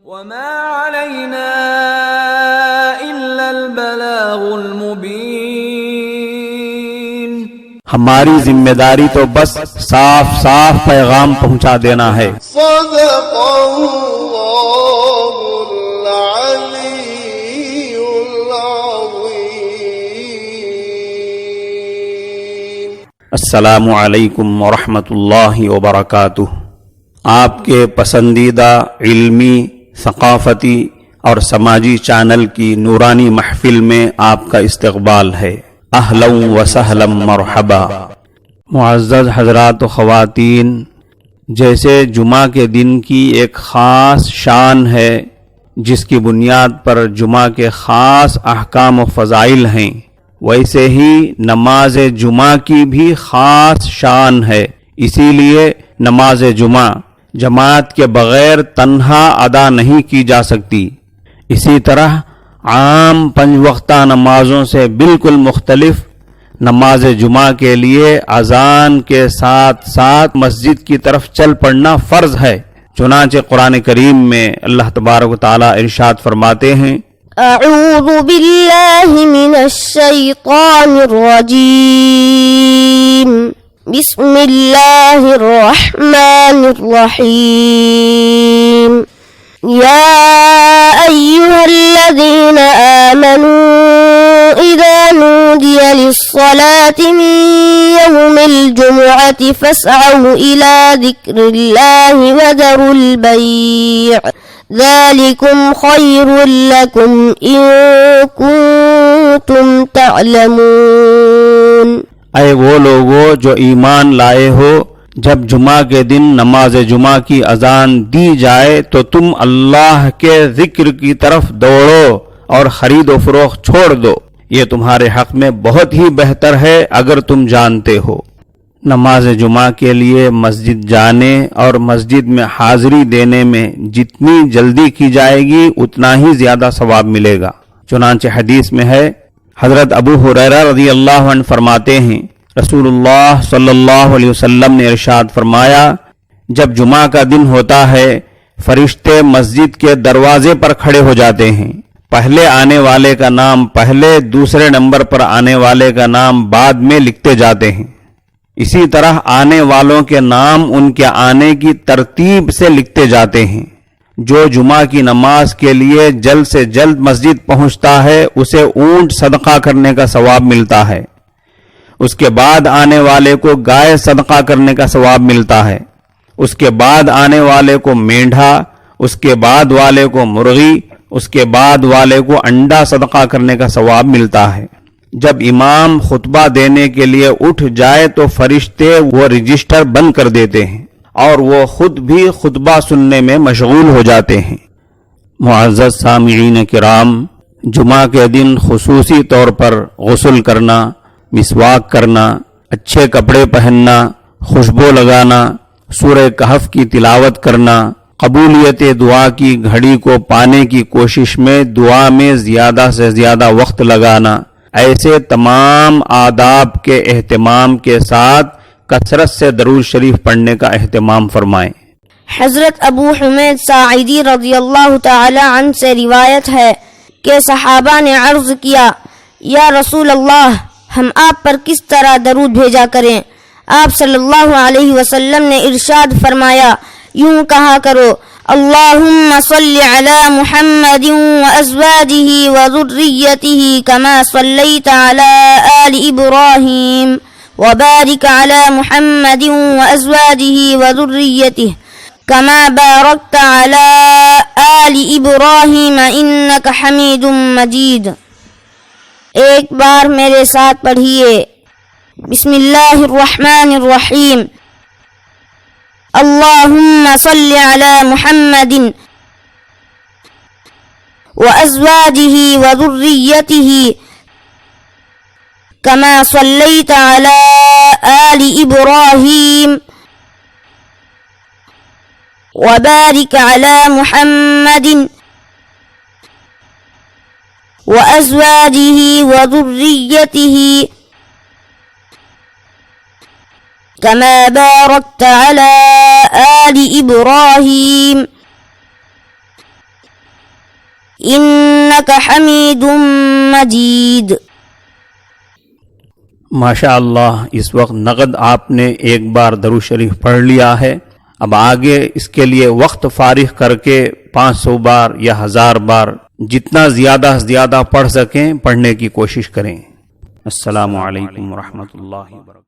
وما علينا إلا البلاغ المبين. ہماری ذمہ داری تو بس صاف صاف پیغام پہنچا دینا ہے. صدق اللہ العلی العظیم. السلام علیکم ورحمۃ اللہ وبرکاتہ. آپ کے پسندیدہ علمی، ثقافتی اور سماجی چینل کی نورانی محفل میں آپ کا استقبال ہے. اہلا و سہلا مرحبا. معزز حضرات و خواتین، جیسے جمعہ کے دن کی ایک خاص شان ہے جس کی بنیاد پر جمعہ کے خاص احکام و فضائل ہیں، ویسے ہی نماز جمعہ کی بھی خاص شان ہے. اسی لیے نماز جمعہ جماعت کے بغیر تنہا ادا نہیں کی جا سکتی. اسی طرح عام 5 وقتہ نمازوں سے بالکل مختلف نماز جمعہ کے لیے اذان کے ساتھ ساتھ مسجد کی طرف چل پڑنا فرض ہے. چنانچہ قرآن کریم میں اللہ تبارک و تعالی ارشاد فرماتے ہیں: اعوذ باللہ من الشیطان الرجیم، بسم اللہ الرحمن الرحیم. یا ایہا الذین آمنوا اذا نودی للصلاة من یوم الجمعة فاسعوا الى ذکر اللہ وذروا البیع ذالکم خیر لکم ان کنتم تعلمون. اے وہ لوگو جو ایمان لائے ہو، جب جمعہ کے دن نماز جمعہ کی اذان دی جائے تو تم اللہ کے ذکر کی طرف دوڑو اور خرید و فروخت چھوڑ دو. یہ تمہارے حق میں بہت ہی بہتر ہے اگر تم جانتے ہو. نماز جمعہ کے لیے مسجد جانے اور مسجد میں حاضری دینے میں جتنی جلدی کی جائے گی اتنا ہی زیادہ ثواب ملے گا. چنانچہ حدیث میں ہے، حضرت ابو ہریرہ رضی اللہ عنہ فرماتے ہیں، رسول اللہ صلی اللہ علیہ وسلم نے ارشاد فرمایا، جب جمعہ کا دن ہوتا ہے فرشتے مسجد کے دروازے پر کھڑے ہو جاتے ہیں. پہلے آنے والے کا نام پہلے، دوسرے نمبر پر آنے والے کا نام بعد میں لکھتے جاتے ہیں. اسی طرح آنے والوں کے نام ان کے آنے کی ترتیب سے لکھتے جاتے ہیں. جو جمعہ کی نماز کے لیے جلد سے جلد مسجد پہنچتا ہے اسے اونٹ صدقہ کرنے کا ثواب ملتا ہے. اس کے بعد آنے والے کو گائے صدقہ کرنے کا ثواب ملتا ہے. اس کے بعد آنے والے کو مینڈھا، اس کے بعد والے کو مرغی، اس کے بعد والے کو انڈا صدقہ کرنے کا ثواب ملتا ہے. جب امام خطبہ دینے کے لیے اٹھ جائے تو فرشتے وہ رجسٹر بند کر دیتے ہیں اور وہ خود بھی خطبہ سننے میں مشغول ہو جاتے ہیں. معزز سامعین کرام، جمعہ کے دن خصوصی طور پر غسل کرنا، مسواک کرنا، اچھے کپڑے پہننا، خوشبو لگانا، سورہ کہف کی تلاوت کرنا، قبولیت دعا کی گھڑی کو پانے کی کوشش میں دعا میں زیادہ سے زیادہ وقت لگانا، ایسے تمام آداب کے اہتمام کے ساتھ کثرت سے درود شریف پڑھنے کا اہتمام فرمائیں. حضرت ابو حمید ساعدی رضی اللہ تعالی عنہ سے روایت ہے کہ صحابہ نے عرض کیا، یا رسول اللہ، ہم آپ پر کس طرح درود بھیجا کریں؟ آپ صلی اللہ علیہ وسلم نے ارشاد فرمایا، یوں کہا کرو، اللہم صل علی محمد وازواجہ وذریتہ کما صلیت علی آل ابراہیم وبارک علی محمد وازواجہ وذریتہ کما بارکت علی آل ابراہیم انک حمید مجید. ایک بار میرے ساتھ پڑھیے، بسم اللہ الرحمن الرحیم. اللہم صل علی محمد وازواجہ وذریتہ کما صلیت علی آل ابراہیم وبارک علی محمد وازواجہ وذریتہ كما باركت على آل إبراهيم إنك حميد مجيد. ماشاء اللہ، اس وقت نقد آپ نے ایک بار درود شریف پڑھ لیا ہے. اب آگے اس کے لیے وقت فارغ کر کے 500 بار یا 1000 بار جتنا زیادہ سے زیادہ پڑھ سکیں پڑھنے کی کوشش کریں. السلام علیکم ورحمۃ اللہ وبرکاتہ.